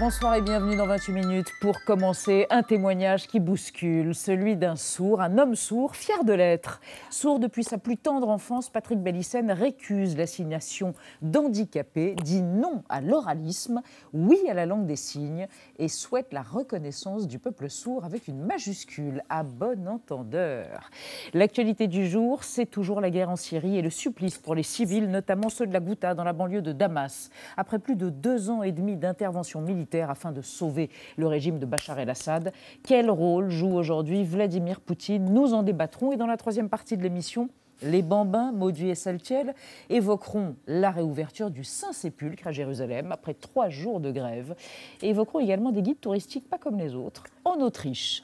Bonsoir et bienvenue dans 28 minutes pour commencer un témoignage qui bouscule, celui d'un sourd, un homme sourd, fier de l'être. Sourd depuis sa plus tendre enfance, Patrick Bellissen récuse l'assignation d'handicapé, dit non à l'oralisme, oui à la langue des signes et souhaite la reconnaissance du peuple sourd avec une majuscule, à bon entendeur. L'actualité du jour, c'est toujours la guerre en Syrie et le supplice pour les civils, notamment ceux de la Ghouta dans la banlieue de Damas. Après plus de 2 ans et demi d'intervention militaire afin de sauver le régime de Bachar el-Assad, quel rôle joue aujourd'hui Vladimir Poutine? Nous en débattrons et dans la troisième partie de l'émission, les bambins, Mauduit et Saltiel, évoqueront la réouverture du Saint-Sépulcre à Jérusalem après 3 jours de grève et évoqueront également des guides touristiques pas comme les autres en Autriche.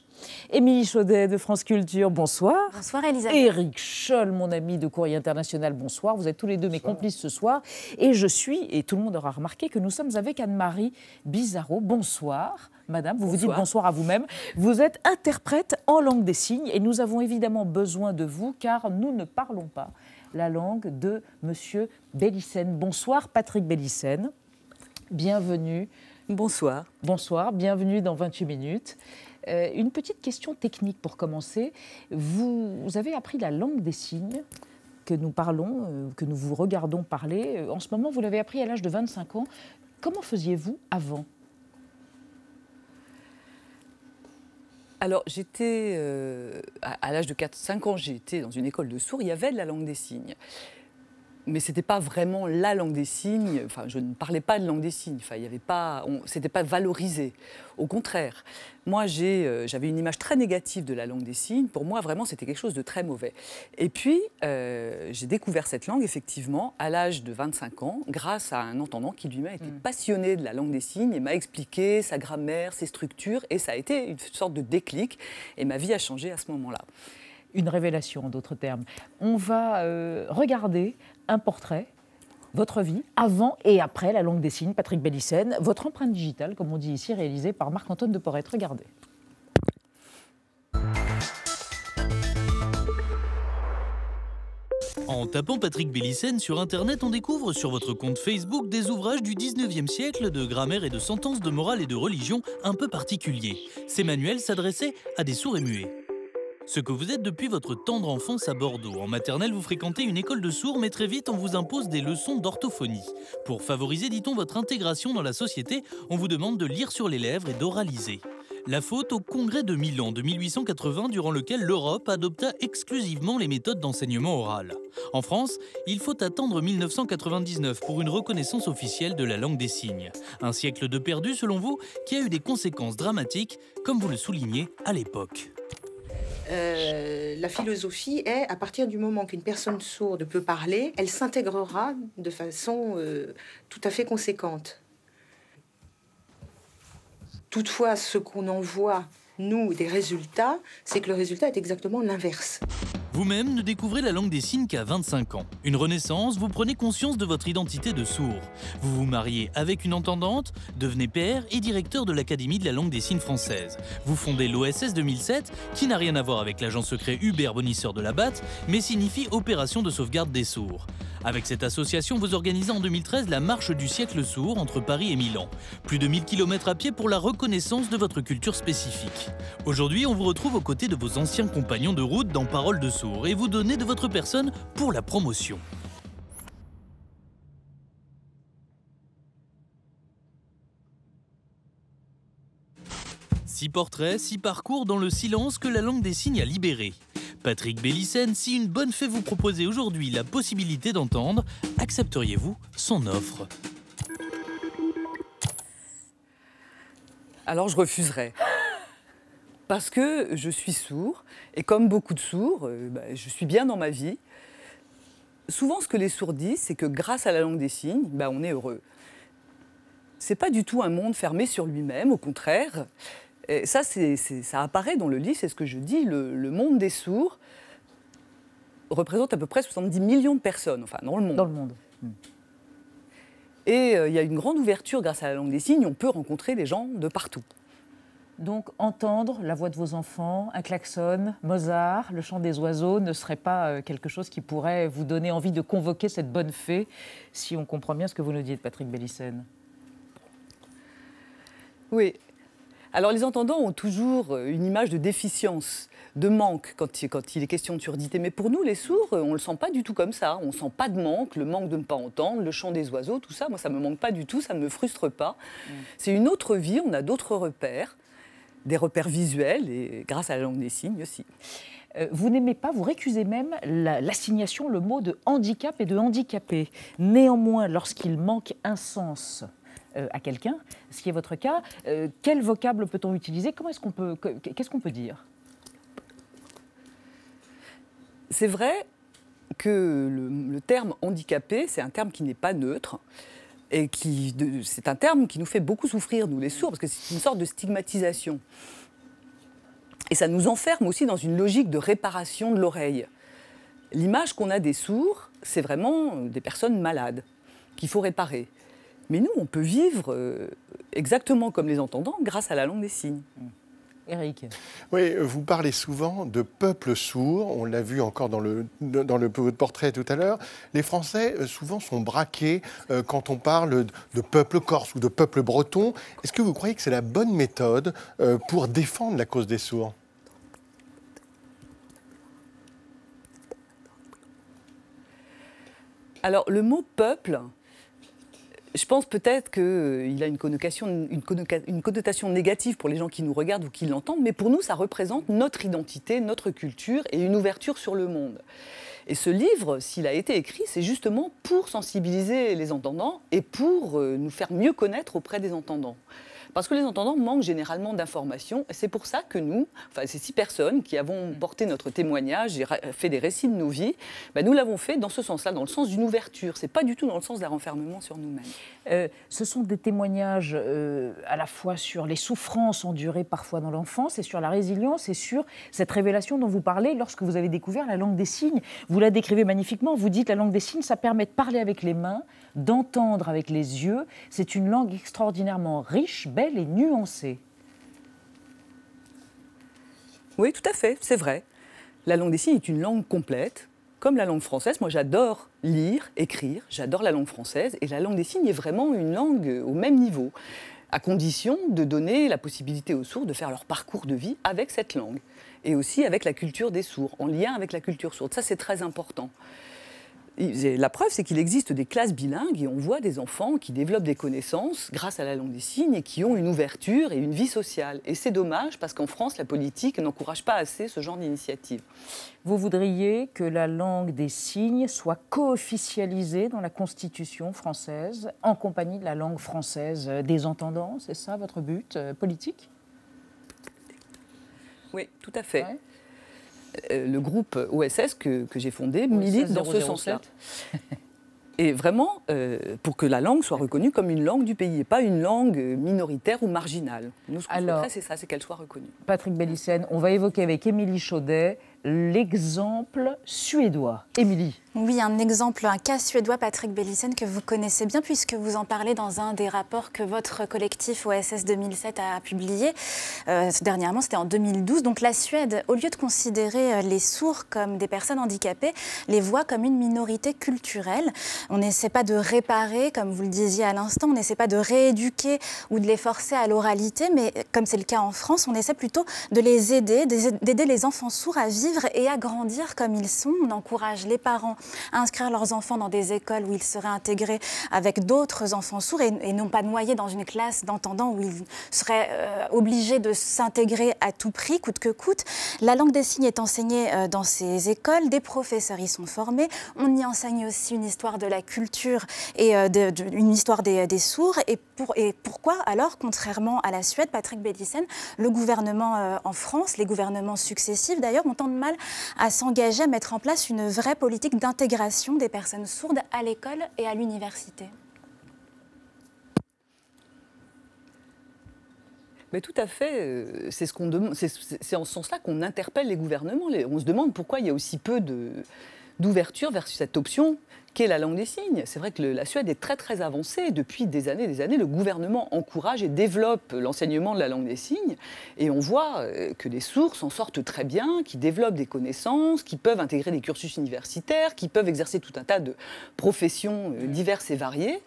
Émilie Chaudet de France Culture, bonsoir. Bonsoir Elisabeth. Éric Scholl, mon ami de Courrier International, bonsoir. Vous êtes tous les deux mes complices ce soir. Et et tout le monde aura remarqué que nous sommes avec Anne-Marie Bizarro. Bonsoir, madame. Vous vous dites bonsoir à vous-même. Vous êtes interprète en langue des signes et nous avons évidemment besoin de vous car nous ne parlons pas la langue de monsieur Bellissen. Bonsoir, Patrick Bellissen. Bienvenue. Bonsoir. Bonsoir, bienvenue dans 28 minutes. Une petite question technique pour commencer. Vous avez appris la langue des signes que nous parlons, que nous vous regardons parler. En ce moment, vous l'avez appris à l'âge de 25 ans. Comment faisiez-vous avant ? Alors, j'étais, à l'âge de 4-5 ans, j'ai été dans une école de sourds. Il y avait de la langue des signes. Mais ce n'était pas vraiment la langue des signes. Enfin, je ne parlais pas de langue des signes. Enfin, il y avait pas, c'était pas valorisé. Au contraire, moi, j'avais une image très négative de la langue des signes. Pour moi, vraiment, c'était quelque chose de très mauvais. Et puis, j'ai découvert cette langue, effectivement, à l'âge de 25 ans, grâce à un entendant qui lui-même était passionné de la langue des signes et m'a expliqué sa grammaire, ses structures. Et ça a été une sorte de déclic. Et ma vie a changé à ce moment-là. Une révélation, en d'autres termes. On va regarder un portrait, votre vie, avant et après la langue des signes, Patrick Bellissen, votre empreinte digitale, comme on dit ici, réalisée par Marc-Antoine de Porrette. Regardez. En tapant Patrick Bellissen sur Internet, on découvre sur votre compte Facebook des ouvrages du 19e siècle de grammaire et de sentences de morale et de religion un peu particuliers. Ces manuels s'adressaient à des sourds et muets. Ce que vous êtes depuis votre tendre enfance à Bordeaux. En maternelle, vous fréquentez une école de sourds, mais très vite, on vous impose des leçons d'orthophonie. Pour favoriser, dit-on, votre intégration dans la société, on vous demande de lire sur les lèvres et d'oraliser. La faute au congrès de Milan de 1880, durant lequel l'Europe adopta exclusivement les méthodes d'enseignement oral. En France, il faut attendre 1999 pour une reconnaissance officielle de la langue des signes. Un siècle de perdu, selon vous, qui a eu des conséquences dramatiques, comme vous le soulignez à l'époque. La philosophie est, à partir du moment qu'une personne sourde peut parler, elle s'intégrera de façon tout à fait conséquente. Toutefois, ce qu'on en voit, nous, des résultats, c'est que le résultat est exactement l'inverse. Vous-même ne découvrez la langue des signes qu'à 25 ans. Une renaissance, vous prenez conscience de votre identité de sourd. Vous vous mariez avec une entendante, devenez père et directeur de l'Académie de la langue des signes française. Vous fondez l'OSS 2007, qui n'a rien à voir avec l'agent secret Hubert Bonisseur de la BAT, mais signifie Opération de sauvegarde des sourds. Avec cette association, vous organisez en 2013 la marche du siècle sourd entre Paris et Milan. Plus de 1000 km à pied pour la reconnaissance de votre culture spécifique. Aujourd'hui, on vous retrouve aux côtés de vos anciens compagnons de route dans Paroles de sourds et vous donnez de votre personne pour la promotion. Six portraits, 6 parcours dans le silence que la langue des signes a libéré. Patrick Bellissen, si une bonne fée vous proposait aujourd'hui la possibilité d'entendre, accepteriez-vous son offre ? Alors, je refuserais. Parce que je suis sourd, et comme beaucoup de sourds, je suis bien dans ma vie. Souvent, ce que les sourds disent, c'est que grâce à la langue des signes, on est heureux. C'est pas du tout un monde fermé sur lui-même, au contraire. Et ça, ça apparaît dans le livre, c'est ce que je dis. Le monde des sourds représente à peu près 70 millions de personnes, enfin, dans le monde. Dans le monde. Et il y a une grande ouverture grâce à la langue des signes. On peut rencontrer des gens de partout. Donc, entendre la voix de vos enfants, un klaxon, Mozart, le chant des oiseaux ne serait pas quelque chose qui pourrait vous donner envie de convoquer cette bonne fée, si on comprend bien ce que vous nous dites, Patrick Bellissen. Oui. Alors les entendants ont toujours une image de déficience, de manque quand il est question de surdité. Mais pour nous, les sourds, on ne le sent pas du tout comme ça. On ne sent pas de manque, le manque de ne pas entendre, le chant des oiseaux, tout ça. Moi, ça ne me manque pas du tout, ça ne me frustre pas. C'est une autre vie, on a d'autres repères, des repères visuels, et grâce à la langue des signes aussi. Vous n'aimez pas, vous récusez même l'assignation, le mot de handicap et de handicapé. Néanmoins, lorsqu'il manque un sens à quelqu'un, ce qui est votre cas, quel vocable peut-on utiliser? Qu'est-ce qu'on peut dire? C'est vrai que le terme handicapé, c'est un terme qui n'est pas neutre. Et c'est un terme qui nous fait beaucoup souffrir, nous les sourds, parce que c'est une sorte de stigmatisation. Et ça nous enferme aussi dans une logique de réparation de l'oreille. L'image qu'on a des sourds, c'est vraiment des personnes malades qu'il faut réparer. Mais nous, on peut vivre exactement comme les entendants grâce à la langue des signes. Éric. Oui, vous parlez souvent de peuple sourd, on l'a vu encore dans votre portrait tout à l'heure. Les Français, souvent, sont braqués quand on parle de peuple corse ou de peuple breton. Est-ce que vous croyez que c'est la bonne méthode pour défendre la cause des sourds? Alors, le mot « peuple », je pense peut-être qu'il a une connotation négative pour les gens qui nous regardent ou qui l'entendent, mais pour nous, ça représente notre identité, notre culture et une ouverture sur le monde. Et ce livre, s'il a été écrit, c'est justement pour sensibiliser les entendants et pour nous faire mieux connaître auprès des entendants. Parce que les entendants manquent généralement d'informations. Et c'est pour ça que nous, enfin ces 6 personnes qui avons porté notre témoignage et fait des récits de nos vies, nous l'avons fait dans ce sens-là, dans le sens d'une ouverture. Ce n'est pas du tout dans le sens d'un renfermement sur nous-mêmes. Ce sont des témoignages à la fois sur les souffrances endurées parfois dans l'enfance et sur la résilience et sur cette révélation dont vous parlez lorsque vous avez découvert la langue des signes. Vous la décrivez magnifiquement, vous dites la langue des signes, ça permet de parler avec les mains, d'entendre avec les yeux. C'est une langue extraordinairement riche, belle et nuancée. Oui, tout à fait, c'est vrai. La langue des signes est une langue complète, comme la langue française. Moi, j'adore lire, écrire, j'adore la langue française. Et la langue des signes est vraiment une langue au même niveau, à condition de donner la possibilité aux sourds de faire leur parcours de vie avec cette langue. Et aussi avec la culture des sourds, en lien avec la culture sourde. Ça, c'est très important. La preuve, c'est qu'il existe des classes bilingues et on voit des enfants qui développent des connaissances grâce à la langue des signes et qui ont une ouverture et une vie sociale. Et c'est dommage parce qu'en France, la politique n'encourage pas assez ce genre d'initiative. Vous voudriez que la langue des signes soit co-officialisée dans la Constitution française, en compagnie de la langue française des entendants, c'est ça votre but politique? Oui, tout à fait. Ouais. Le groupe OSS que j'ai fondé milite dans ce sens-là. Et vraiment, pour que la langue soit reconnue comme une langue du pays et pas une langue minoritaire ou marginale. Nous, ce qu'on souhaiterait, c'est ça, c'est qu'elle soit reconnue. Patrick Bellissen, on va évoquer avec Émilie Chaudet l'exemple suédois. Émilie. Oui, un exemple, un cas suédois, Patrick Bellissen, que vous connaissez bien puisque vous en parlez dans un des rapports que votre collectif OSS 2007 a publié. Dernièrement, c'était en 2012. Donc la Suède, au lieu de considérer les sourds comme des personnes handicapées, les voit comme une minorité culturelle. On n'essaie pas de réparer, comme vous le disiez à l'instant, on n'essaie pas de rééduquer ou de les forcer à l'oralité, mais comme c'est le cas en France, on essaie plutôt de les aider, d'aider les enfants sourds à vivre et à grandir comme ils sont. On encourage les parents à inscrire leurs enfants dans des écoles où ils seraient intégrés avec d'autres enfants sourds et non pas noyés dans une classe d'entendants où ils seraient obligés de s'intégrer à tout prix, coûte que coûte. La langue des signes est enseignée dans ces écoles, des professeurs y sont formés. On y enseigne aussi une histoire de la culture et une histoire des sourds. Et pourquoi alors, contrairement à la Suède, Patrick Bellissen, le gouvernement en France, les gouvernements successifs d'ailleurs, ont tant de mal à s'engager à mettre en place une vraie politique d'intégration des personnes sourdes à l'école et à l'université? Mais tout à fait, c'est ce qu'on demande. C'est en ce sens-là qu'on interpelle les gouvernements. On se demande pourquoi il y a aussi peu d'ouverture vers cette option qu'est la langue des signes. C'est vrai que la Suède est très très avancée. Depuis des années, le gouvernement encourage et développe l'enseignement de la langue des signes. Et on voit que les sourds s'en sortent très bien, qui développent des connaissances, qui peuvent intégrer des cursus universitaires, qui peuvent exercer tout un tas de professions diverses et variées.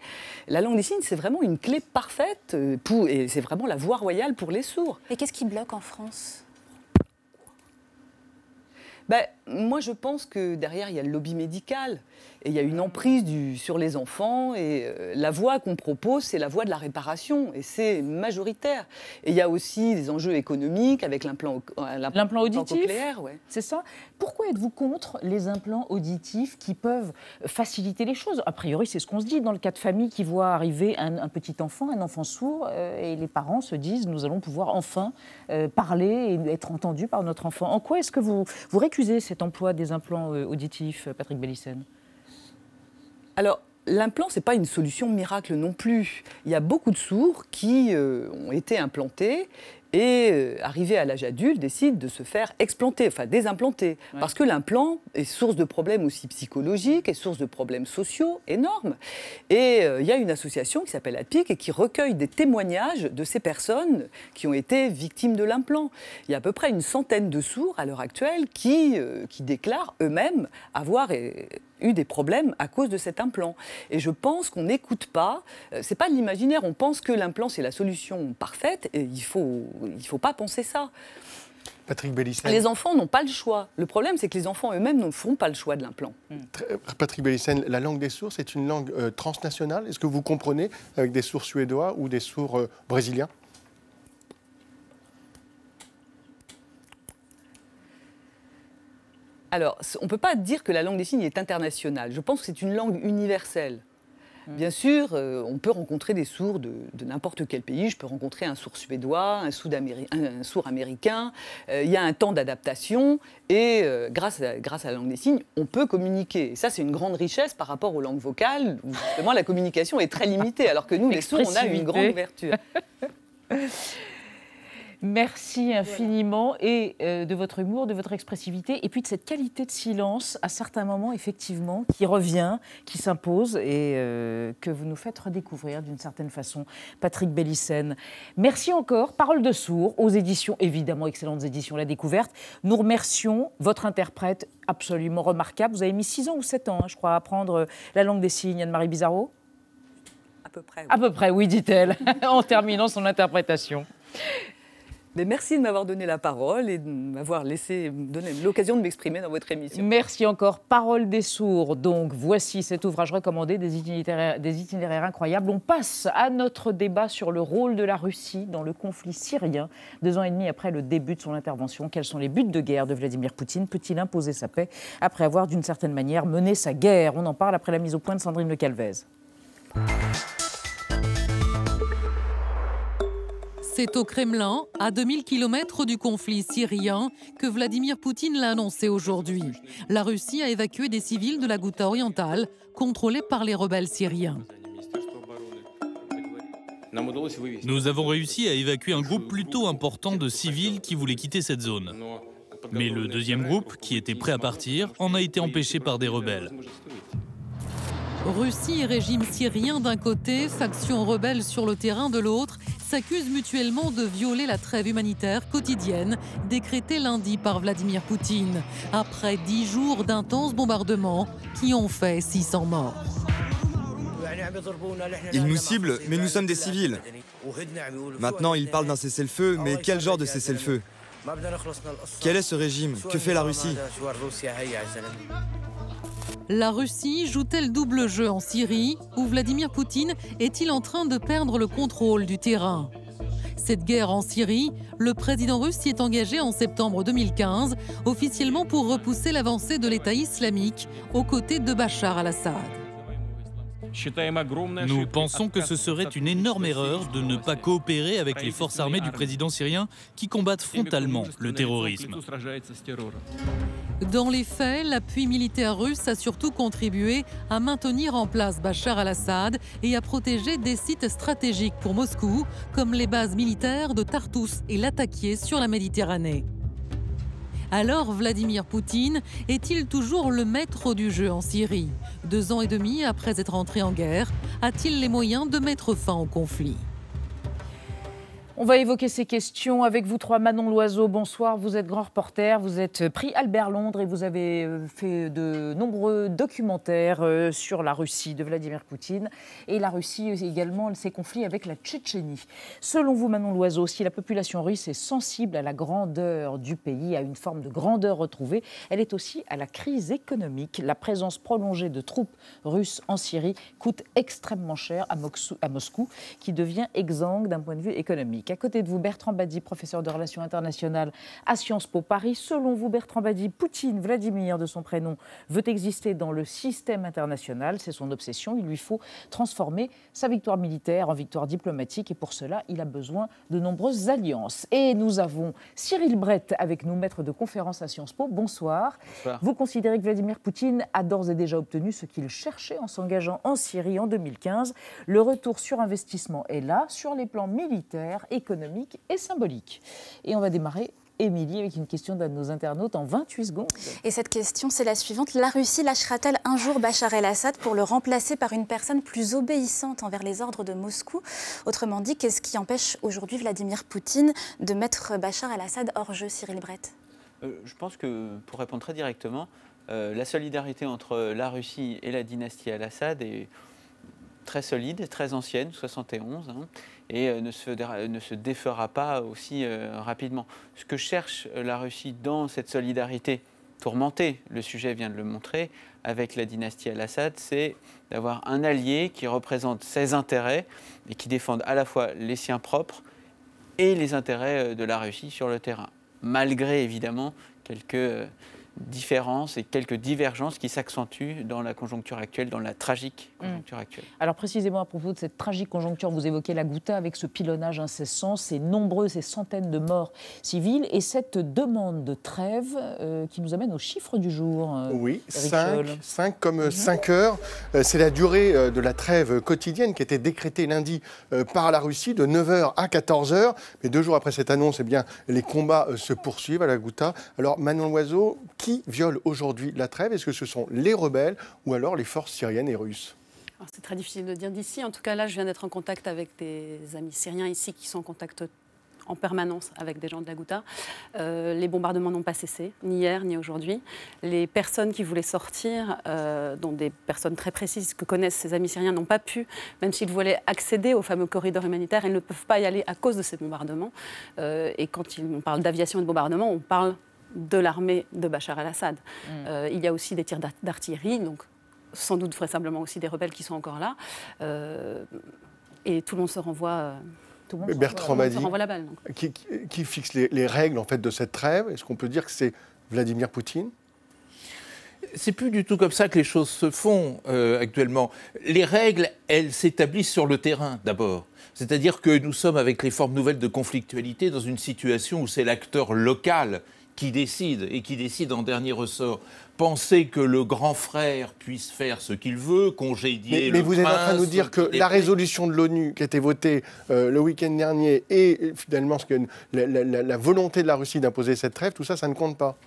La langue des signes, c'est vraiment une clé parfaite et c'est vraiment la voie royale pour les sourds. Et qu'est-ce qui bloque en France ? Moi, je pense que derrière, il y a le lobby médical et il y a une emprise sur les enfants. Et la voie qu'on propose, c'est la voie de la réparation et c'est majoritaire. Et il y a aussi des enjeux économiques avec l'implant auditif, cochléaire. Ouais. C'est ça. Pourquoi êtes-vous contre les implants auditifs qui peuvent faciliter les choses? A priori, c'est ce qu'on se dit dans le cas de famille qui voit arriver un petit enfant, un enfant sourd, et les parents se disent « nous allons pouvoir enfin parler et être entendus par notre enfant ». En quoi est-ce que vous récusez cet emploi des implants auditifs, Patrick Bellissen? Alors, l'implant, ce n'est pas une solution miracle non plus. Il y a beaucoup de sourds qui ont été implantés et, arrivés à l'âge adulte, décident de se faire explanter, enfin désimplanter. Ouais. Parce que l'implant est source de problèmes aussi psychologiques et source de problèmes sociaux énormes. Et il y a une association qui s'appelle ADPIC et qui recueille des témoignages de ces personnes qui ont été victimes de l'implant. Il y a à peu près une centaine de sourds à l'heure actuelle qui déclarent eux-mêmes avoir eu des problèmes à cause de cet implant. Et je pense qu'on n'écoute pas, c'est pas de l'imaginaire, on pense que l'implant c'est la solution parfaite et il faut pas penser ça. Patrick Bellissen. Les enfants n'ont pas le choix. Le problème c'est que les enfants eux-mêmes ne feront pas le choix de l'implant. Patrick Bellissen, la langue des sourds c'est une langue transnationale. Est-ce que vous comprenez avec des sourds suédois ou des sourds brésiliens? Alors, on ne peut pas dire que la langue des signes est internationale. Je pense que c'est une langue universelle. Bien sûr, on peut rencontrer des sourds de n'importe quel pays. Je peux rencontrer un sourd suédois, un sourd américain. Il y a un temps d'adaptation et grâce à la langue des signes, on peut communiquer. Et ça, c'est une grande richesse par rapport aux langues vocales où justement la communication est très limitée, alors que nous, les sourds, on a une grande ouverture. Merci infiniment et de votre humour, de votre expressivité et puis de cette qualité de silence à certains moments effectivement qui revient, qui s'impose et que vous nous faites redécouvrir d'une certaine façon. Patrick Bellissen, merci encore. Parole de sourd aux éditions, évidemment excellentes éditions La Découverte. Nous remercions votre interprète absolument remarquable. Vous avez mis 6 ans ou 7 ans, je crois, à apprendre la langue des signes, Anne-Marie Bizarro. À peu près. Oui. À peu près, oui, dit-elle, en terminant son interprétation. Mais merci de m'avoir donné la parole et de m'avoir donné l'occasion de m'exprimer dans votre émission. Merci encore. Parole des sourds. Donc, voici cet ouvrage recommandé, des itinéraires incroyables. On passe à notre débat sur le rôle de la Russie dans le conflit syrien. 2 ans et demi après le début de son intervention, quels sont les buts de guerre de Vladimir Poutine? Peut-il imposer sa paix après avoir, d'une certaine manière, mené sa guerre? On en parle après la mise au point de Sandrine Le Calvez. C'est au Kremlin, à 2000 km du conflit syrien, que Vladimir Poutine l'a annoncé aujourd'hui. La Russie a évacué des civils de la Ghouta orientale, contrôlée par les rebelles syriens. Nous avons réussi à évacuer un groupe plutôt important de civils qui voulaient quitter cette zone. Mais le deuxième groupe, qui était prêt à partir, en a été empêché par des rebelles. Russie et régime syrien d'un côté, factions rebelles sur le terrain de l'autre, s'accusent mutuellement de violer la trêve humanitaire quotidienne décrétée lundi par Vladimir Poutine, après 10 jours d'intenses bombardements qui ont fait 600 morts. Ils nous ciblent, mais nous sommes des civils. Maintenant, ils parlent d'un cessez-le-feu, mais quel genre de cessez-le-feu? Quel est ce régime? Que fait la Russie? La Russie joue-t-elle double jeu en Syrie, où Vladimir Poutine est-il en train de perdre le contrôle du terrain? Cette guerre en Syrie, le président russe s'y est engagé en septembre 2015, officiellement pour repousser l'avancée de l'État islamique aux côtés de Bachar al-Assad. Nous pensons que ce serait une énorme erreur de ne pas coopérer avec les forces armées du président syrien qui combattent frontalement le terrorisme. Dans les faits, l'appui militaire russe a surtout contribué à maintenir en place Bachar al-Assad et à protéger des sites stratégiques pour Moscou, comme les bases militaires de Tartous et Latakia sur la Méditerranée. Alors Vladimir Poutine est-il toujours le maître du jeu en Syrie? 2 ans et demi après être entré en guerre, a-t-il les moyens de mettre fin au conflit? On va évoquer ces questions avec vous trois. Manon Loiseau, bonsoir. Vous êtes grand reporter, vous êtes prix Albert Londres et vous avez fait de nombreux documentaires sur la Russie de Vladimir Poutine et la Russie également, ses conflits avec la Tchétchénie. Selon vous, Manon Loiseau, si la population russe est sensible à la grandeur du pays, à une forme de grandeur retrouvée, elle est aussi à la crise économique. La présence prolongée de troupes russes en Syrie coûte extrêmement cher à Moscou, qui devient exsangue d'un point de vue économique. À côté de vous, Bertrand Badi, professeur de relations internationales à Sciences Po Paris. Selon vous, Bertrand Badi, Poutine, Vladimir de son prénom, veut exister dans le système international. C'est son obsession. Il lui faut transformer sa victoire militaire en victoire diplomatique et pour cela, il a besoin de nombreuses alliances. Et nous avons Cyril Brett avec nous, maître de conférence à Sciences Po. Bonsoir. Bonsoir. Vous considérez que Vladimir Poutine a d'ores et déjà obtenu ce qu'il cherchait en s'engageant en Syrie en 2015. Le retour sur investissement est là, sur les plans militaires, économique et symbolique. Et on va démarrer, Émilie, avec une question d'un de nos internautes en 28 secondes. Et cette question, c'est la suivante. La Russie lâchera-t-elle un jour Bachar el-Assad pour le remplacer par une personne plus obéissante envers les ordres de Moscou? Autrement dit, qu'est-ce qui empêche aujourd'hui Vladimir Poutine de mettre Bachar el-Assad hors jeu, Cyril Brett? Je pense que, pour répondre très directement, la solidarité entre la Russie et la dynastie al-Assad est très solide, très ancienne, 71, et ne se défera pas aussi rapidement. Ce que cherche la Russie dans cette solidarité tourmentée, le sujet vient de le montrer, avec la dynastie al-Assad, c'est d'avoir un allié qui représente ses intérêts et qui défende à la fois les siens propres et les intérêts de la Russie sur le terrain, malgré évidemment quelques différences et quelques divergences qui s'accentuent dans la conjoncture actuelle, dans la tragique conjoncture actuelle. Alors précisément à propos de cette tragique conjoncture, vous évoquez la Ghouta avec ce pilonnage incessant, ces centaines de morts civiles et cette demande de trêve qui nous amène aux chiffres du jour. Oui, 5 comme 5 heures. C'est la durée de la trêve quotidienne qui était décrétée lundi par la Russie de 9h à 14h. Mais 2 jours après cette annonce, eh bien, les combats se poursuivent à la Ghouta. Alors Manon Loiseau, qui viole aujourd'hui la trêve? Est-ce que ce sont les rebelles ou alors les forces syriennes et russes? C'est très difficile de dire d'ici. En tout cas, là, je viens d'être en contact avec des amis syriens ici qui sont en contact en permanence avec des gens de la Ghouta. Les bombardements n'ont pas cessé, ni hier, ni aujourd'hui. Les personnes qui voulaient sortir, dont des personnes très précises que connaissent ces amis syriens, n'ont pas pu, même s'ils voulaient accéder au fameux corridor humanitaire, ils ne peuvent pas y aller à cause de ces bombardements. Et quand on parle d'aviation et de bombardement, on parle de l'armée de Bachar el-Assad. Il y a aussi des tirs d'artillerie, donc sans doute vraisemblablement aussi des rebelles qui sont encore là. Et tout le monde se renvoie... Bertrand Badi, la balle. Qui fixe les règles en fait, de cette trêve? Est-ce qu'on peut dire que c'est Vladimir Poutine? C'est plus du tout comme ça que les choses se font actuellement. Les règles, elles s'établissent sur le terrain d'abord. C'est-à-dire que nous sommes avec les formes nouvelles de conflictualité dans une situation où c'est l'acteur local qui décide, et qui décide en dernier ressort. Penser que le grand frère puisse faire ce qu'il veut, congédier le prince... Mais vous êtes en train de nous dire que la résolution de l'ONU qui a été votée le week-end dernier et finalement la volonté de la Russie d'imposer cette trêve, tout ça, ça ne compte pas?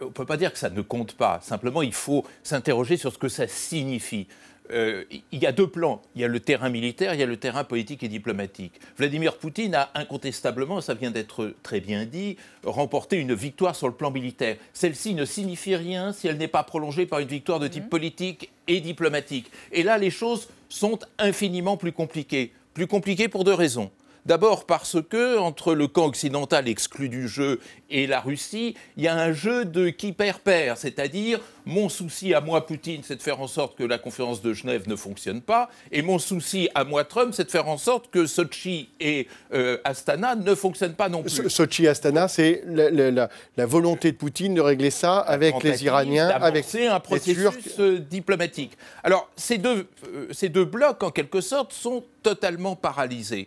On ne peut pas dire que ça ne compte pas. Simplement, il faut s'interroger sur ce que ça signifie. Il y a 2 plans. Il y a le terrain militaire, il y a le terrain politique et diplomatique. Vladimir Poutine a incontestablement, ça vient d'être très bien dit, remporté une victoire sur le plan militaire. Celle-ci ne signifie rien si elle n'est pas prolongée par une victoire de type politique et diplomatique. Et là, les choses sont infiniment plus compliquées. Plus compliquées pour 2 raisons. D'abord parce que, entre le camp occidental exclu du jeu et la Russie, il y a un jeu de qui perd, c'est-à-dire mon souci à moi, Poutine, c'est de faire en sorte que la conférence de Genève ne fonctionne pas, et mon souci à moi, Trump, c'est de faire en sorte que Sochi et Astana ne fonctionnent pas non plus. Sochi et Astana, c'est la volonté de Poutine de régler ça avec les Iraniens, avec un processus diplomatique. Alors, ces deux blocs, en quelque sorte, sont totalement paralysés.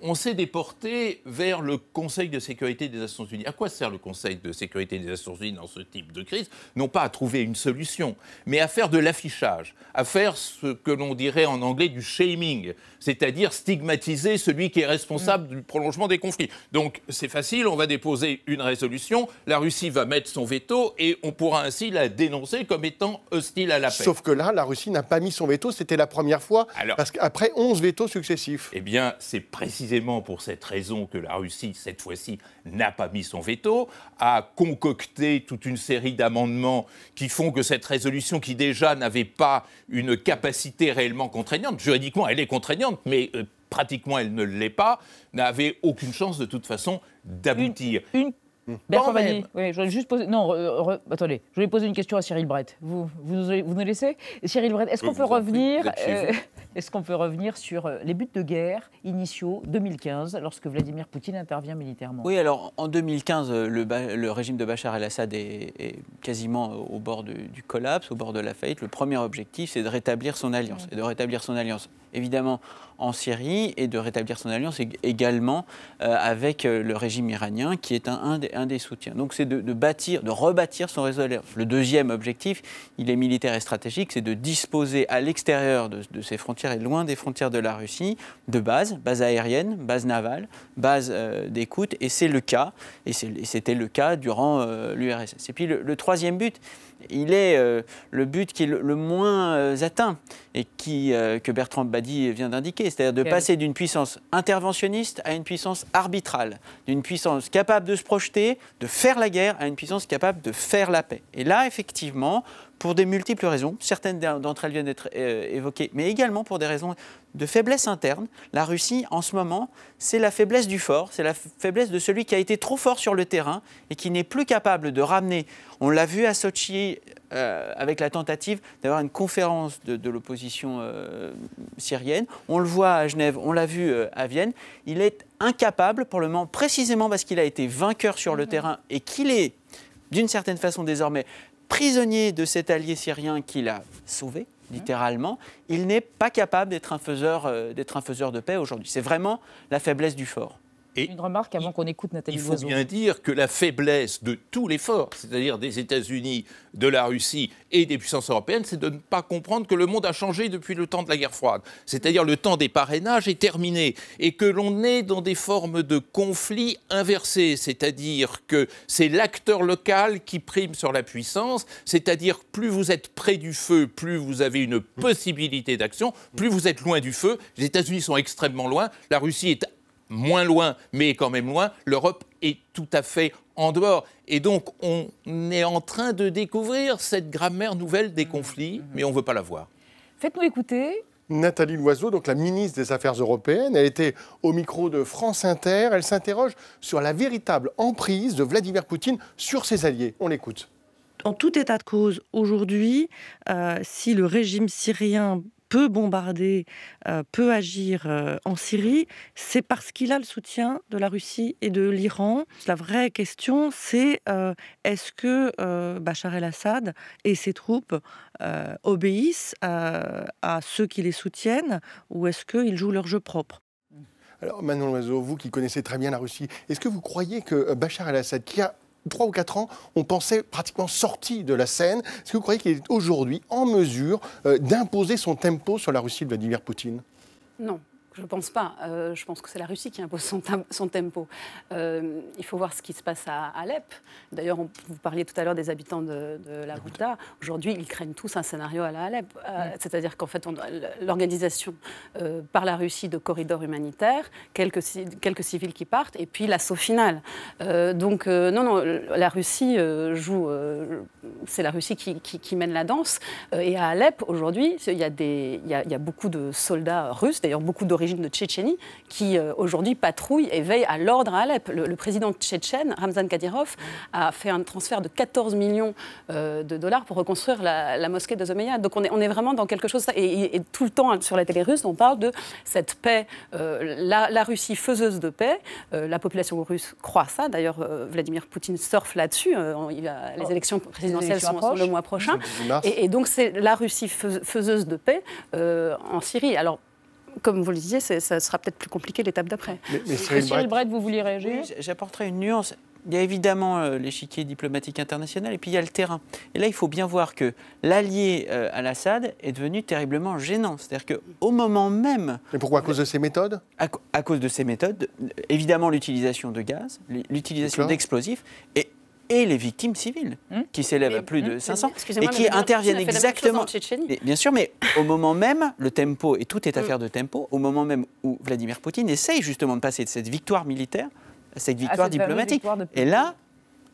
on s'est déporté vers le Conseil de sécurité des Nations Unies. À quoi sert le Conseil de sécurité des Nations Unies dans ce type de crise? Non pas à trouver une solution, mais à faire de l'affichage, à faire ce que l'on dirait en anglais du shaming, c'est-à-dire stigmatiser celui qui est responsable du prolongement des conflits. Donc c'est facile, on va déposer une résolution, la Russie va mettre son veto et on pourra ainsi la dénoncer comme étant hostile à la paix. Sauf que là, la Russie n'a pas mis son veto, c'était la première fois, parce qu'après 11 vetos successifs. Eh bien, c'est précisément pour cette raison que la Russie, cette fois-ci, n'a pas mis son veto, a concocté toute une série d'amendements qui font que cette résolution, qui déjà n'avait pas une capacité réellement contraignante, juridiquement elle est contraignante, mais pratiquement elle ne l'est pas, n'avait aucune chance de toute façon d'aboutir. Bertrand Badi, oui, je voulais juste poser... Non, attendez, je voulais poser une question à Cyril Brett. Vous nous laissez? Cyril Brett, est-ce qu'on peut revenir sur les buts de guerre initiaux 2015, lorsque Vladimir Poutine intervient militairement? Oui, alors en 2015, le régime de Bachar el-Assad est quasiment au bord du collapse, au bord de la faillite. Le premier objectif, c'est de rétablir son alliance. Et de rétablir son alliance, évidemment, en Syrie, et de rétablir son alliance également avec le régime iranien, qui est un des soutiens. Donc c'est de rebâtir son réseau d'alliance. Le deuxième objectif, il est militaire et stratégique, c'est de disposer à l'extérieur de ses frontières et loin des frontières de la Russie de bases aériennes, bases navales, bases d'écoute, et c'est le cas, et c'était le cas durant l'URSS. Et puis le troisième but, il est le but qui est le moins atteint et que Bertrand Badi vient d'indiquer, c'est-à-dire de passer d'une puissance interventionniste à une puissance arbitrale, d'une puissance capable de se projeter, de faire la guerre, à une puissance capable de faire la paix. Et là, effectivement, pour des multiples raisons, certaines d'entre elles viennent d'être évoquées, mais également pour des raisons de faiblesse interne. La Russie, en ce moment, c'est la faiblesse du fort, c'est la faiblesse de celui qui a été trop fort sur le terrain et qui n'est plus capable de ramener. On l'a vu à Sotchi avec la tentative d'avoir une conférence de l'opposition syrienne. On le voit à Genève, on l'a vu à Vienne. Il est incapable pour le moment, précisément parce qu'il a été vainqueur sur le terrain et qu'il est, d'une certaine façon désormais, prisonnier de cet allié syrien qu'il a sauvé, littéralement, il n'est pas capable d'être un faiseur de paix aujourd'hui. C'est vraiment la faiblesse du fort. Et une remarque avant qu'on écoute Nathalie Loiseau. Loiseau. Il faut bien dire que la faiblesse de tous les forts, c'est-à-dire des États-Unis, de la Russie et des puissances européennes, c'est de ne pas comprendre que le monde a changé depuis le temps de la guerre froide. C'est-à-dire le temps des parrainages est terminé et que l'on est dans des formes de conflits inversés, c'est-à-dire que c'est l'acteur local qui prime sur la puissance, c'est-à-dire plus vous êtes près du feu, plus vous avez une possibilité d'action, plus vous êtes loin du feu. Les États-Unis sont extrêmement loin, la Russie est moins loin, mais quand même loin, l'Europe est tout à fait en dehors. Et donc, on est en train de découvrir cette grammaire nouvelle des conflits, mais on ne veut pas la voir. Faites-nous écouter. Nathalie Loiseau, donc la ministre des Affaires européennes, elle était au micro de France Inter. Elle s'interroge sur la véritable emprise de Vladimir Poutine sur ses alliés. On l'écoute. En tout état de cause, aujourd'hui, si le régime syrien peut bombarder, peut agir en Syrie, c'est parce qu'il a le soutien de la Russie et de l'Iran. La vraie question, c'est est-ce que Bachar el-Assad et ses troupes obéissent à ceux qui les soutiennent ou est-ce qu'ils jouent leur jeu propre ? Alors Manon Loiseau, vous qui connaissez très bien la Russie, est-ce que vous croyez que Bachar el-Assad, qui a 3 ou 4 ans, on pensait pratiquement sorti de la scène. Est-ce que vous croyez qu'il est aujourd'hui en mesure d'imposer son tempo sur la Russie de Vladimir Poutine ? Non. Je ne pense pas. Je pense que c'est la Russie qui impose son tempo. Il faut voir ce qui se passe à Alep. D'ailleurs, vous parliez tout à l'heure des habitants de la Ghouta. Aujourd'hui, ils craignent tous un scénario à la Alep. C'est-à-dire qu'en fait, l'organisation par la Russie de corridors humanitaires, quelques civils qui partent, et puis l'assaut final. Donc, non, la Russie joue... c'est la Russie qui mène la danse. Et à Alep, aujourd'hui, il y a beaucoup de soldats russes, d'ailleurs beaucoup d'origine de Tchétchénie, qui aujourd'hui patrouillent et veillent à l'ordre à Alep. Le président tchétchène, Ramzan Kadyrov, a fait un transfert de 14 millions de dollars pour reconstruire la mosquée de Zomeïa. Donc on est vraiment dans quelque chose... Et tout le temps, sur la télé russe, on parle de cette paix, la Russie faiseuse de paix. La population russe croit ça. D'ailleurs, Vladimir Poutine surfe là-dessus. Les élections présidentielles sont le mois prochain. Et donc c'est la Russie faiseuse de paix en Syrie. Alors, comme vous le disiez, ça sera peut-être plus compliqué l'étape d'après. Mais Cyril Brett, vous vouliez réagir? Oui, j'apporterai une nuance. Il y a évidemment l'échiquier diplomatique international et puis il y a le terrain. Et là, il faut bien voir que l'allié al-Assad est devenu terriblement gênant. C'est-à-dire qu'au moment même... Et pourquoi? À cause de ses méthodes? À cause de ses méthodes. Évidemment, l'utilisation de gaz, l'utilisation d'explosifs et les victimes civiles, qui s'élèvent à plus de 500, et qui interviennent exactement... Bien sûr, mais au moment même, le tempo, et tout est affaire de tempo, au moment même où Vladimir Poutine essaye justement de passer de cette victoire militaire cette victoire diplomatique. Et là,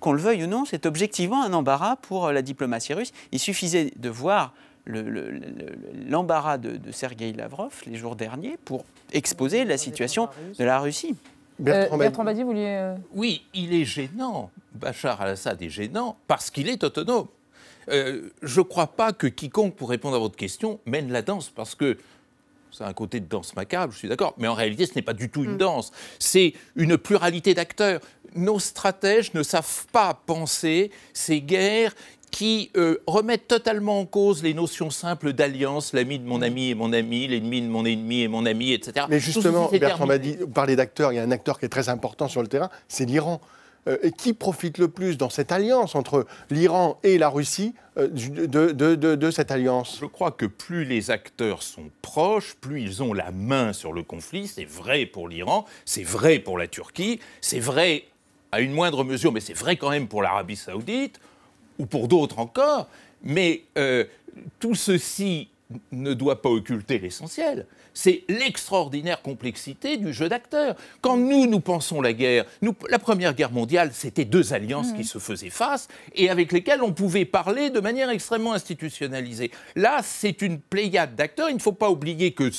qu'on le veuille ou non, c'est objectivement un embarras pour la diplomatie russe. Il suffisait de voir l'embarras de Sergueï Lavrov les jours derniers pour exposer la situation de la Russie. Bertrand Badi, vous vouliez... Oui, il est gênant. Bachar al-Assad est gênant parce qu'il est autonome. Je ne crois pas que quiconque, pour répondre à votre question, mène la danse parce que c'est un côté de danse macabre, je suis d'accord, mais en réalité, ce n'est pas du tout une danse. C'est une pluralité d'acteurs. Nos stratèges ne savent pas penser ces guerres qui remettent totalement en cause les notions simples d'alliance, l'ami de mon ami est mon ami, l'ennemi de mon ennemi est mon ami, etc. Mais justement, Bertrand Badi, vous parlez d'acteurs, il y a un acteur qui est très important sur le terrain, c'est l'Iran. Et qui profite le plus dans cette alliance entre l'Iran et la Russie de cette alliance? Je crois que plus les acteurs sont proches, plus ils ont la main sur le conflit. C'est vrai pour l'Iran, c'est vrai pour la Turquie, c'est vrai à une moindre mesure, mais c'est vrai quand même pour l'Arabie Saoudite, ou pour d'autres encore. Mais tout ceci ne doit pas occulter l'essentiel. C'est l'extraordinaire complexité du jeu d'acteurs. Quand nous pensons la guerre, la Première Guerre mondiale, c'était deux alliances qui se faisaient face et avec lesquelles on pouvait parler de manière extrêmement institutionnalisée. Là, c'est une pléiade d'acteurs. Il ne faut pas oublier que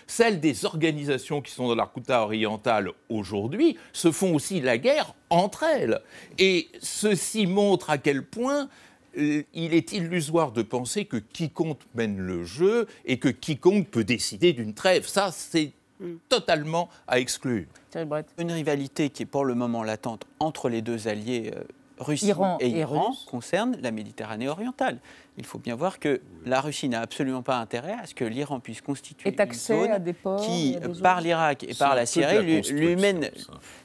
celles des organisations qui sont dans la Ghouta orientale aujourd'hui se font aussi la guerre entre elles. Et ceci montre à quel point il est illusoire de penser que quiconque mène le jeu et que quiconque peut décider d'une trêve. Ça, c'est totalement à exclure. Une rivalité qui est pour le moment latente entre les deux alliés Russie et Iran concerne la Méditerranée orientale. Il faut bien voir que la Russie n'a absolument pas intérêt à ce que l'Iran puisse constituer une zone qui, par l'Irak et par la Syrie, lui mène...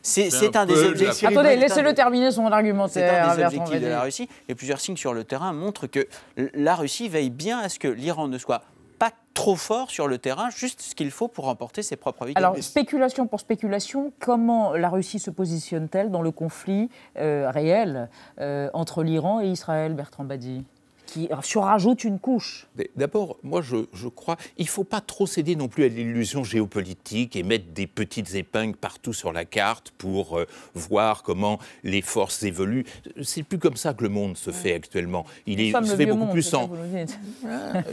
C'est un des objectifs... Attendez, laissez-le terminer son argumentaire. C'est un des objectifs de la Russie. Et plusieurs signes sur le terrain montrent que la Russie veille bien à ce que l'Iran ne soit pas trop fort sur le terrain, juste ce qu'il faut pour remporter ses propres victoires. Alors, spéculation pour spéculation, comment la Russie se positionne-t-elle dans le conflit réel entre l'Iran et Israël, Bertrand Badi, qui surajoute une couche? D'abord, moi, je crois qu'il ne faut pas trop céder non plus à l'illusion géopolitique et mettre des petites épingles partout sur la carte pour voir comment les forces évoluent. C'est plus comme ça que le monde se fait actuellement. Il se fait beaucoup plus en...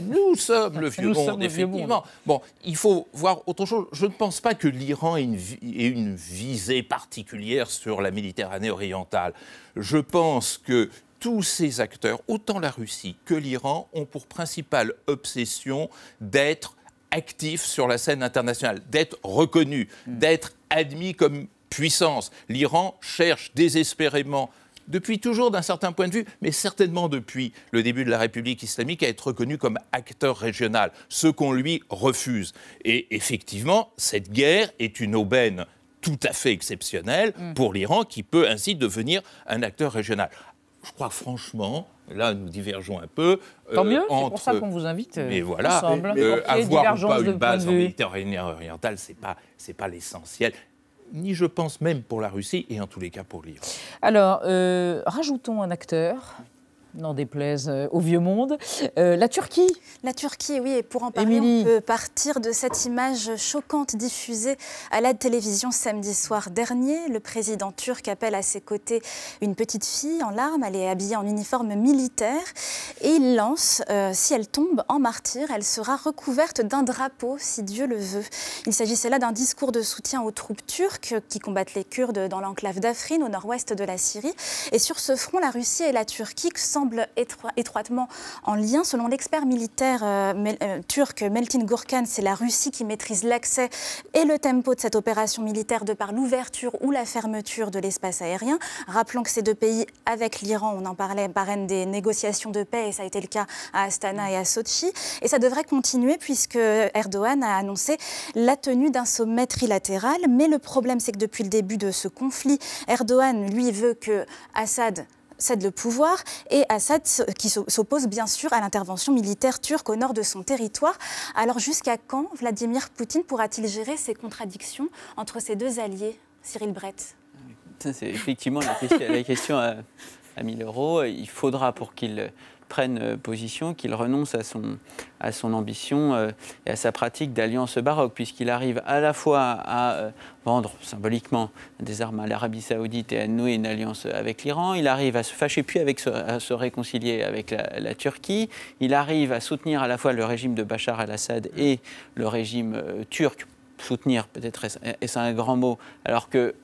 Nous sommes le vieux monde, effectivement. Bon, il faut voir autre chose. Je ne pense pas que l'Iran ait une visée particulière sur la Méditerranée orientale. Je pense que tous ces acteurs, autant la Russie que l'Iran, ont pour principale obsession d'être actifs sur la scène internationale, d'être reconnus, d'être admis comme puissance. L'Iran cherche désespérément, depuis toujours d'un certain point de vue, mais certainement depuis le début de la République islamique, à être reconnu comme acteur régional, ce qu'on lui refuse. Et effectivement, cette guerre est une aubaine tout à fait exceptionnelle pour l'Iran, qui peut ainsi devenir un acteur régional. Je crois franchement, là nous divergeons un peu. Tant mieux, c'est pour ça qu'on vous invite ensemble. Avoir ou pas une base en Méditerranée orientale, c'est pas l'essentiel. Ni je pense même pour la Russie et en tous les cas pour l'Iran. Alors, rajoutons un acteur. N'en déplaise au vieux monde. La Turquie. La Turquie, oui, et pour en parler, on peut partir de cette image choquante diffusée à la télévision samedi soir dernier. Le président turc appelle à ses côtés une petite fille en larmes. Elle est habillée en uniforme militaire et il lance, si elle tombe en martyr, elle sera recouverte d'un drapeau, si Dieu le veut. Il s'agissait là d'un discours de soutien aux troupes turques qui combattent les Kurdes dans l'enclave d'Afrine, au nord-ouest de la Syrie. Et sur ce front, la Russie et la Turquie semblent étroitement en lien. Selon l'expert militaire turc Metin Gurkan, c'est la Russie qui maîtrise l'accès et le tempo de cette opération militaire de par l'ouverture ou la fermeture de l'espace aérien. Rappelons que ces deux pays, avec l'Iran, on en parlait, parrainent des négociations de paix et ça a été le cas à Astana et à Sochi. Et ça devrait continuer puisque Erdogan a annoncé la tenue d'un sommet trilatéral. Mais le problème, c'est que depuis le début de ce conflit, Erdogan, lui, veut que Assad cède le pouvoir et Assad qui s'oppose bien sûr à l'intervention militaire turque au nord de son territoire. Alors jusqu'à quand Vladimir Poutine pourra-t-il gérer ces contradictions entre ses deux alliés, Cyril Brett? Ça, c'est effectivement la question à 1000 €. Il faudra pour qu'il prenne position, qu'il renonce à son ambition et à sa pratique d'alliance baroque, puisqu'il arrive à la fois à vendre symboliquement des armes à l'Arabie Saoudite et à nouer une alliance avec l'Iran, il arrive à se fâcher puis à se réconcilier avec la Turquie, il arrive à soutenir à la fois le régime de Bachar el-Assad et le régime turc. Soutenir, peut-être est-ce un grand mot, alors que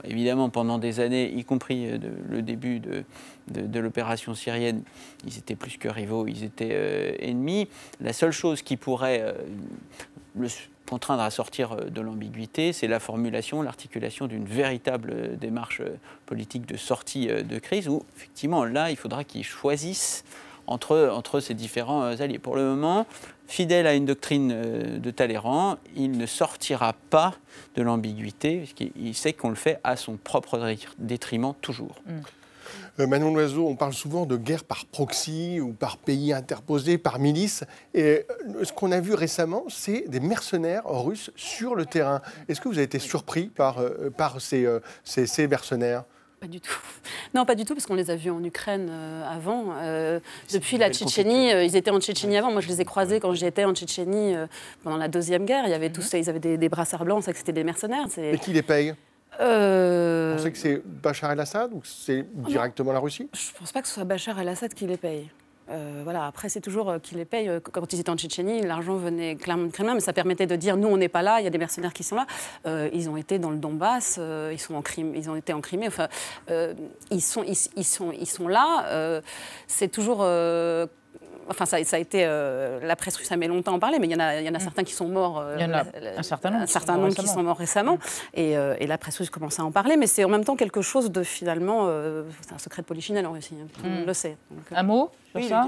évidemment, pendant des années, y compris le début de l'opération syrienne, ils étaient plus que rivaux, ils étaient ennemis. La seule chose qui pourrait le contraindre à sortir de l'ambiguïté, c'est la formulation, l'articulation d'une véritable démarche politique de sortie de crise, où effectivement, là, il faudra qu'ils choisissent entre ces différents alliés. Pour le moment, fidèle à une doctrine de Talleyrand, il ne sortira pas de l'ambiguïté, puisqu'il sait qu'on le fait à son propre détriment toujours. Manon Loiseau, on parle souvent de guerre par proxy ou par pays interposé, par milice. Et ce qu'on a vu récemment, c'est des mercenaires russes sur le terrain. Est-ce que vous avez été surpris par ces mercenaires ? Pas du tout. Non, pas du tout, parce qu'on les a vus en Ukraine avant. Depuis la Tchétchénie, ils étaient en Tchétchénie avant. Moi, je les ai croisés quand j'étais en Tchétchénie pendant la Deuxième Guerre. Il y avait ils avaient des brassards blancs, on savait que c'était des mercenaires. Et qui les paye On sait que c'est Bachar el-Assad ou c'est directement la Russie? Je ne pense pas que ce soit Bachar el-Assad qui les paye. Voilà. Après, c'est toujours qui les paye. Quand ils étaient en Tchétchénie, l'argent venait clairement de Kremlin, mais ça permettait de dire nous, on n'est pas là, il y a des mercenaires qui sont là. Ils ont été dans le Donbass, ils ont été en Crimée. Enfin, ils sont là. C'est toujours. Enfin, ça a été. La presse russe a mis longtemps à en parler, mais il y en a certains qui sont morts. Il y en a un certain nombre qui sont morts récemment. Et la presse russe commence à en parler, mais c'est en même temps quelque chose de finalement. C'est un secret de polichinelle en Russie. Tout le monde le sait. Donc, un mot sur ça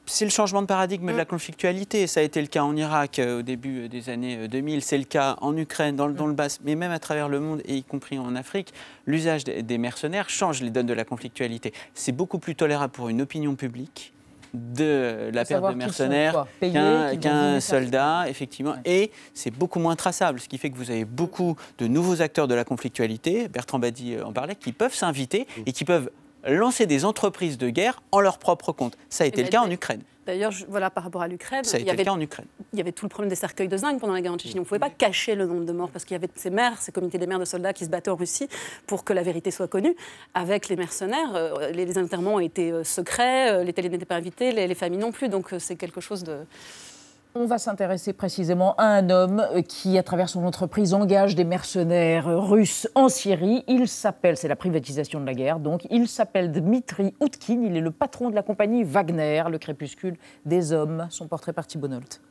C'est le changement de paradigme de la conflictualité. Ça a été le cas en Irak au début des années 2000. C'est le cas en Ukraine, dans le Donbass, mais même à travers le monde, et y compris en Afrique. L'usage des mercenaires change les donnes de la conflictualité. C'est beaucoup plus tolérable pour une opinion publique de la perte de mercenaires qu'un soldat, effectivement. Et c'est beaucoup moins traçable, ce qui fait que vous avez beaucoup de nouveaux acteurs de la conflictualité, Bertrand Badi en parlait, qui peuvent s'inviter et qui peuvent lancer des entreprises de guerre en leur propre compte. Ça a été le cas en Ukraine. D'ailleurs, voilà, par rapport à l'Ukraine, ça a été le cas en Ukraine. Il y avait tout le problème des cercueils de zinc pendant la guerre en Tchétchénie. On ne pouvait pas cacher le nombre de morts parce qu'il y avait ces maires, ces comités des maires de soldats qui se battaient en Russie pour que la vérité soit connue. Avec les mercenaires, les enterrements étaient secrets, les télés n'étaient pas invités, les familles non plus. Donc c'est quelque chose de... On va s'intéresser précisément à un homme qui, à travers son entreprise, engage des mercenaires russes en Syrie. Il s'appelle, c'est la privatisation de la guerre, donc il s'appelle Dmitri Utkin. Il est le patron de la compagnie Wagner, le crépuscule des hommes. Son portrait par Thibault Nolte.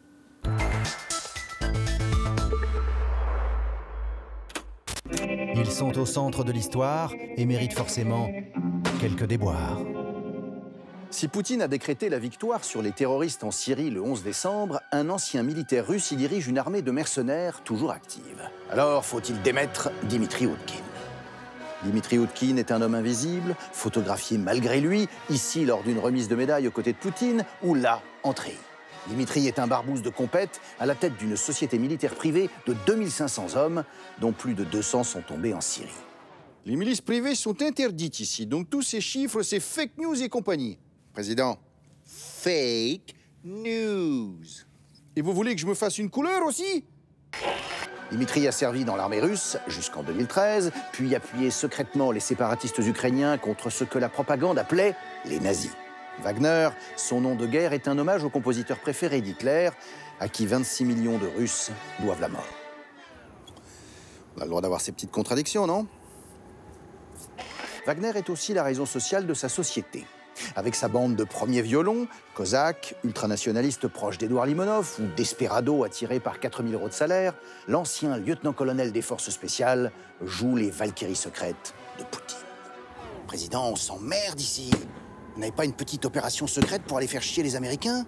Ils sont au centre de l'histoire et méritent forcément quelques déboires. Si Poutine a décrété la victoire sur les terroristes en Syrie le 11 décembre, un ancien militaire russe y dirige une armée de mercenaires toujours active. Alors, faut-il démettre Dmitri Utkin? Dmitri Utkin est un homme invisible, photographié malgré lui, ici lors d'une remise de médaille aux côtés de Poutine, ou là, en treillis. Dimitri est un barbouze de compète à la tête d'une société militaire privée de 2500 hommes, dont plus de 200 sont tombés en Syrie. Les milices privées sont interdites ici, donc tous ces chiffres, c'est fake news et compagnie. Président, fake news. Et vous voulez que je me fasse une couleur aussi? Dimitri a servi dans l'armée russe jusqu'en 2013, puis appuyé secrètement les séparatistes ukrainiens contre ce que la propagande appelait les nazis. Wagner, son nom de guerre, est un hommage au compositeur préféré d'Hitler, à qui 26 millions de Russes doivent la mort. On a le droit d'avoir ces petites contradictions, non? Wagner est aussi la raison sociale de sa société. Avec sa bande de premiers violons, cosaques, ultranationalistes proches d'Édouard Limonov ou desperados attirés par 4 000 € de salaire, l'ancien lieutenant-colonel des forces spéciales joue les valkyries secrètes de Poutine. Président, on s'emmerde ici. Vous n'avez pas une petite opération secrète pour aller faire chier les Américains?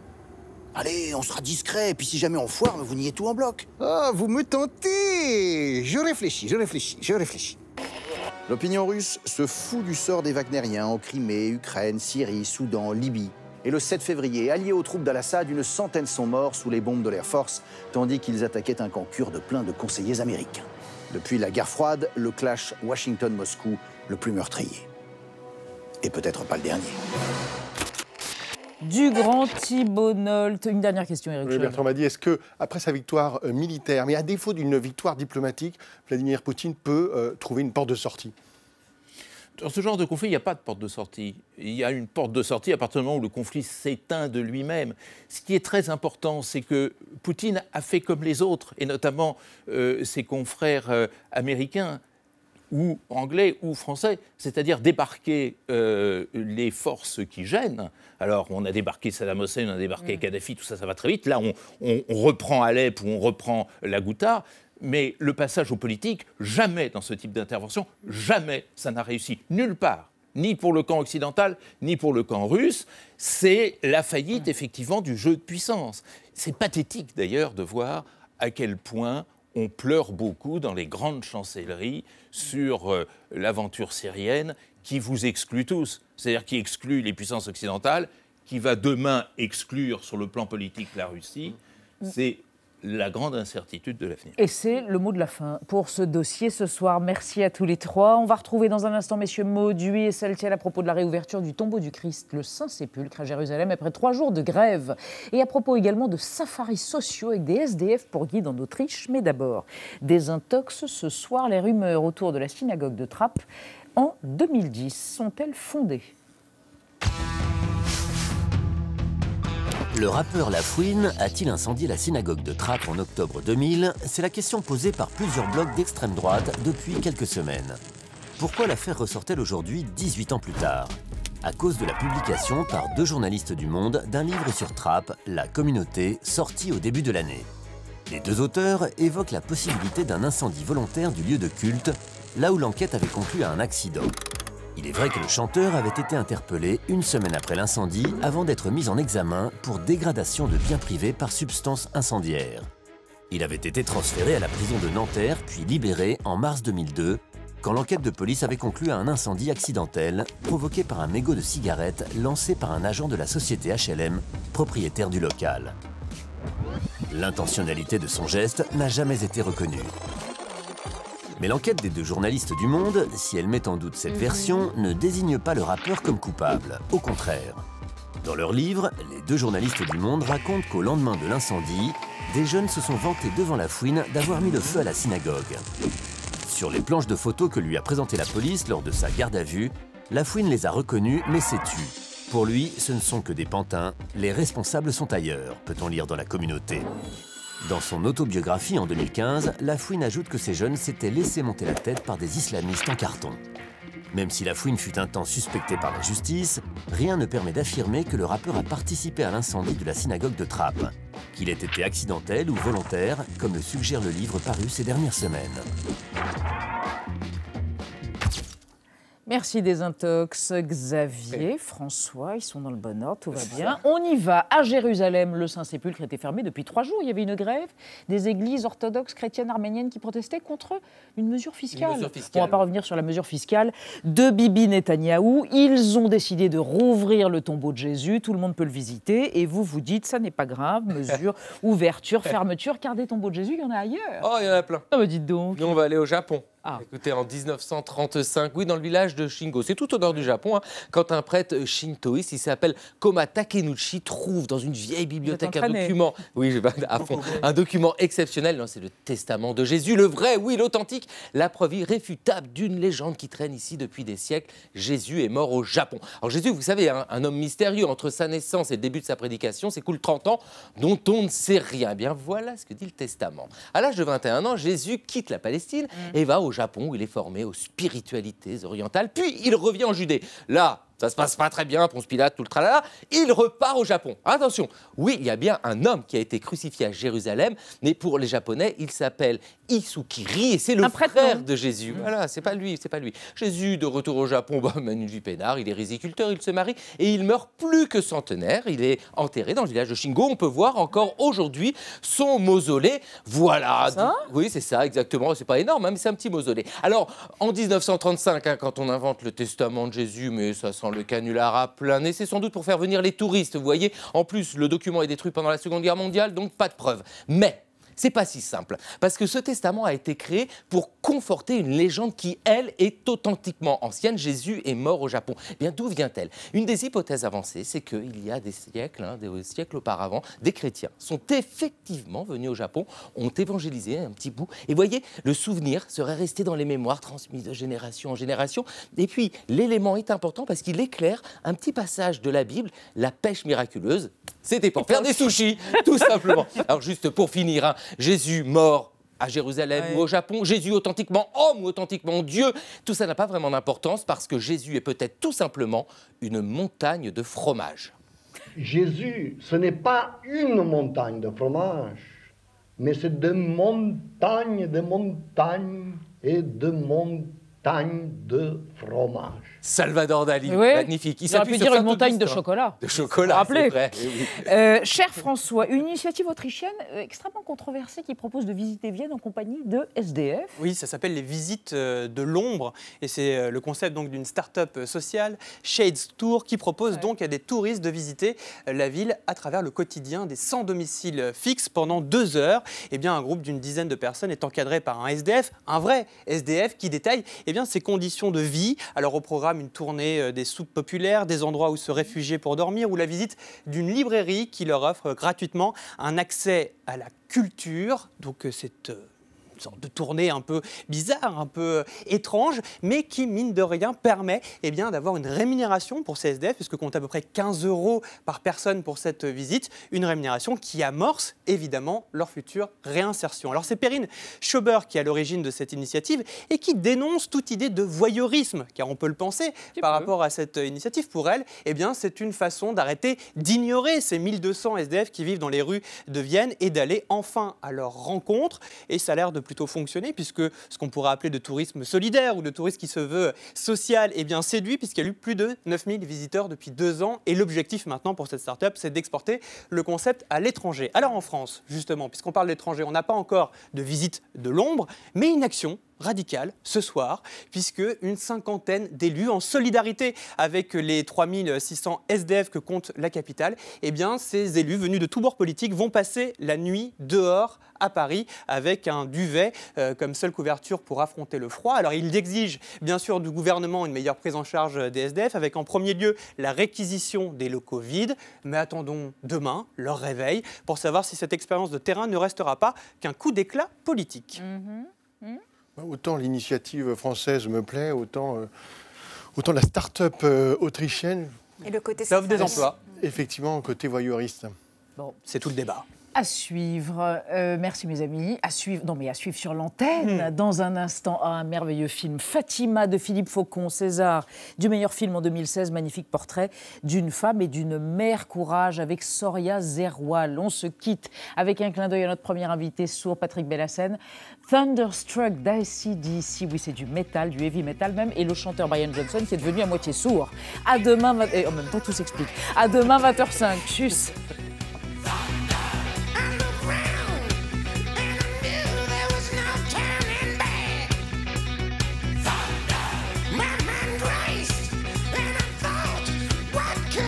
Allez, on sera discret, et puis si jamais on foire, vous niez tout en bloc. Ah, vous me tentez. Je réfléchis. L'opinion russe se fout du sort des Wagnériens en Crimée, Ukraine, Syrie, Soudan, Libye. Et le 7 février, alliés aux troupes d'Al-Assad, une centaine sont morts sous les bombes de l'Air Force, tandis qu'ils attaquaient un camp kurde plein de conseillers américains. Depuis la guerre froide, le clash Washington-Moscou, le plus meurtrier. Et peut-être pas le dernier. Du grand Thibault Nolte. Une dernière question, Éric. Oui, Bertrand m'a dit, est-ce que, après sa victoire militaire, mais à défaut d'une victoire diplomatique, Vladimir Poutine peut trouver une porte de sortie? Dans ce genre de conflit, il n'y a pas de porte de sortie. Il y a une porte de sortie à partir du moment où le conflit s'éteint de lui-même. Ce qui est très important, c'est que Poutine a fait comme les autres, et notamment ses confrères américains, ou anglais ou français, c'est-à-dire débarquer les forces qui gênent. Alors, on a débarqué Saddam Hussein, on a débarqué Kadhafi, tout ça, ça va très vite. Là, on reprend Alep ou on reprend la Ghouta. Mais le passage aux politiques, jamais dans ce type d'intervention, jamais ça n'a réussi. Nulle part. Ni pour le camp occidental, ni pour le camp russe. C'est la faillite, effectivement, du jeu de puissance. C'est pathétique, d'ailleurs, de voir à quel point on pleure beaucoup dans les grandes chancelleries sur l'aventure syrienne qui vous exclut tous. C'est-à-dire qui exclut les puissances occidentales, qui va demain exclure sur le plan politique la Russie. C'est la grande incertitude de l'avenir. Et c'est le mot de la fin pour ce dossier ce soir. Merci à tous les trois. On va retrouver dans un instant messieurs Mauduit et Saltiel à propos de la réouverture du tombeau du Christ, le Saint-Sépulcre à Jérusalem après 3 jours de grève. Et à propos également de safaris sociaux avec des SDF pour guides en Autriche. Mais d'abord, des intox ce soir. Les rumeurs autour de la synagogue de Trappes en 2010 sont-elles fondées ? Le rappeur La Fouine a-t-il incendié la synagogue de Trappes en octobre 2000 ? C'est la question posée par plusieurs blogs d'extrême droite depuis quelques semaines. Pourquoi l'affaire ressort-elle aujourd'hui, 18 ans plus tard ? À cause de la publication par 2 journalistes du Monde d'un livre sur Trappes, La Communauté, sorti au début de l'année. Les 2 auteurs évoquent la possibilité d'un incendie volontaire du lieu de culte, là où l'enquête avait conclu à un accident. Il est vrai que le chanteur avait été interpellé 1 semaine après l'incendie avant d'être mis en examen pour dégradation de biens privés par substance incendiaire. Il avait été transféré à la prison de Nanterre puis libéré en mars 2002 quand l'enquête de police avait conclu à un incendie accidentel provoqué par un mégot de cigarette lancé par un agent de la société HLM, propriétaire du local. L'intentionnalité de son geste n'a jamais été reconnue. Mais l'enquête des 2 journalistes du Monde, si elle met en doute cette version, ne désigne pas le rappeur comme coupable. Au contraire. Dans leur livre, les 2 journalistes du Monde racontent qu'au lendemain de l'incendie, des jeunes se sont vantés devant La Fouine d'avoir mis le feu à la synagogue. Sur les planches de photos que lui a présentées la police lors de sa garde à vue, La Fouine les a reconnus mais s'est tu. Pour lui, ce ne sont que des pantins, les responsables sont ailleurs, peut-on lire dans La Communauté. Dans son autobiographie en 2015, La Fouine ajoute que ces jeunes s'étaient laissés monter la tête par des islamistes en carton. Même si La Fouine fut un temps suspecté par la justice, rien ne permet d'affirmer que le rappeur a participé à l'incendie de la synagogue de Trappes, qu'il ait été accidentel ou volontaire, comme le suggère le livre paru ces dernières semaines. Merci des intox, Xavier, François, ils sont dans le bon ordre, tout va bien. On y va, à Jérusalem, le Saint-Sépulcre était fermé depuis 3 jours. Il y avait une grève des églises orthodoxes chrétiennes arméniennes qui protestaient contre une mesure fiscale. On ne va pas revenir sur la mesure fiscale de Bibi Netanyahou. Ils ont décidé de rouvrir le tombeau de Jésus, tout le monde peut le visiter. Et vous vous dites, ça n'est pas grave, mesure, ouverture, fermeture, car des tombeaux de Jésus, il y en a ailleurs. Oh, il y en a plein. Ah bah dites donc. Nous, on va aller au Japon. Ah. Écoutez, en 1935, oui, dans le village de Shingo, c'est tout au nord du Japon, hein, quand un prêtre shintoïste, il s'appelle Koma Takenouchi, trouve dans une vieille bibliothèque un document, oui, à fond, un document exceptionnel, c'est le testament de Jésus, le vrai, oui, l'authentique, la preuve irréfutable d'une légende qui traîne ici depuis des siècles. Jésus est mort au Japon. Alors Jésus, vous savez, hein, un homme mystérieux, entre sa naissance et le début de sa prédication, s'écoule 30 ans, dont on ne sait rien. Eh bien, voilà ce que dit le testament. À l'âge de 21 ans, Jésus quitte la Palestine et va au Japon où il est formé aux spiritualités orientales, puis il revient en Judée. Là, Ça se passe pas très bien, Ponce Pilate, tout le tralala. Il repart au Japon. Attention, oui, il y a bien un homme qui a été crucifié à Jérusalem, mais pour les Japonais, il s'appelle Isukiri et c'est le frère de Jésus. Voilà, c'est pas lui, c'est pas lui. Jésus, de retour au Japon, mène une vie peinard, il est riziculteur, il se marie et il meurt plus que centenaire. Il est enterré dans le village de Shingo. On peut voir encore aujourd'hui son mausolée. Voilà. Oui, c'est ça, exactement. C'est pas énorme, hein, mais c'est un petit mausolée. Alors, en 1935, hein, quand on invente le testament de Jésus, mais ça sent le canular à plein nez, c'est sans doute pour faire venir les touristes, vous voyez. En plus, le document est détruit pendant la Seconde Guerre mondiale, donc pas de preuve. Mais c'est pas si simple, parce que ce testament a été créé pour conforter une légende qui, elle, est authentiquement ancienne. Jésus est mort au Japon. Eh bien, d'où vient-elle? Une des hypothèses avancées, c'est qu'il y a des siècles, des siècles auparavant, des chrétiens sont effectivement venus au Japon, ont évangélisé un petit bout, et voyez, le souvenir serait resté dans les mémoires, transmis de génération en génération. Et puis, l'élément est important parce qu'il éclaire un petit passage de la Bible, la pêche miraculeuse. C'était pour faire des sushis, tout simplement. Alors, juste pour finir, hein, Jésus mort à Jérusalem ou au Japon, Jésus authentiquement homme ou authentiquement Dieu, tout ça n'a pas vraiment d'importance parce que Jésus est peut-être tout simplement une montagne de fromage. Jésus, ce n'est pas une montagne de fromage, mais c'est des montagnes et de montagnes de fromage. Salvador Dali, magnifique. Il aurait pu dire une montagne de chocolat. De chocolat, c'est vrai. Cher François, une initiative autrichienne extrêmement controversée qui propose de visiter Vienne en compagnie de SDF. Oui, ça s'appelle les visites de l'ombre et c'est le concept donc d'une start-up sociale, Shades Tour, qui propose donc à des touristes de visiter la ville à travers le quotidien des sans domicile fixe pendant 2 heures. Eh bien, un groupe d'une dizaine de personnes est encadré par un SDF, un vrai SDF qui détaille ses conditions de vie. Alors au programme, une tournée des soupes populaires, des endroits où se réfugier pour dormir ou la visite d'une librairie qui leur offre gratuitement un accès à la culture. Donc c'est une sorte de tournée un peu bizarre, un peu étrange, mais qui, mine de rien, permet d'avoir une rémunération pour ces SDF, puisque compte à peu près 15 € par personne pour cette visite, une rémunération qui amorce évidemment leur future réinsertion. Alors c'est Perrine Schauber qui est à l'origine de cette initiative et qui dénonce toute idée de voyeurisme, car on peut le penser par rapport à cette initiative. Pour elle, c'est une façon d'arrêter d'ignorer ces 1200 SDF qui vivent dans les rues de Vienne et d'aller enfin à leur rencontre. Et ça a l'air de plutôt fonctionner, puisque ce qu'on pourrait appeler de tourisme solidaire ou de tourisme qui se veut social séduit, puisqu'il y a eu plus de 9000 visiteurs depuis 2 ans. Et l'objectif maintenant pour cette start-up, c'est d'exporter le concept à l'étranger. Alors en France, justement, puisqu'on parle d'étranger, on n'a pas encore de visite de l'ombre, mais une action radicale ce soir, puisque une 50aine d'élus, en solidarité avec les 3600 SDF que compte la capitale, ces élus venus de tous bords politiques vont passer la nuit dehors à Paris avec un duvet comme seule couverture pour affronter le froid. Alors ils exigent bien sûr du gouvernement une meilleure prise en charge des SDF, avec en premier lieu la réquisition des locaux vides, mais attendons demain leur réveil pour savoir si cette expérience de terrain ne restera pas qu'un coup d'éclat politique. Autant l'initiative française me plaît, autant la start-up autrichienne. Et le côté ça offre des emplois. Effectivement, côté voyeuriste. Bon, c'est tout le débat. À suivre, merci mes amis, à suivre sur l'antenne, dans un instant, un merveilleux film, Fatima de Philippe Faucon, César du meilleur film en 2016, magnifique portrait d'une femme et d'une mère courage avec Soria Zerwal. On se quitte avec un clin d'œil à notre premier invité sourd, Patrick Bellassène. Thunderstruck d'ACDC, oui c'est du métal, du heavy metal même, et le chanteur Brian Johnson qui est devenu à moitié sourd. À demain, et en même temps tout s'explique. À demain 20h05, tchuss.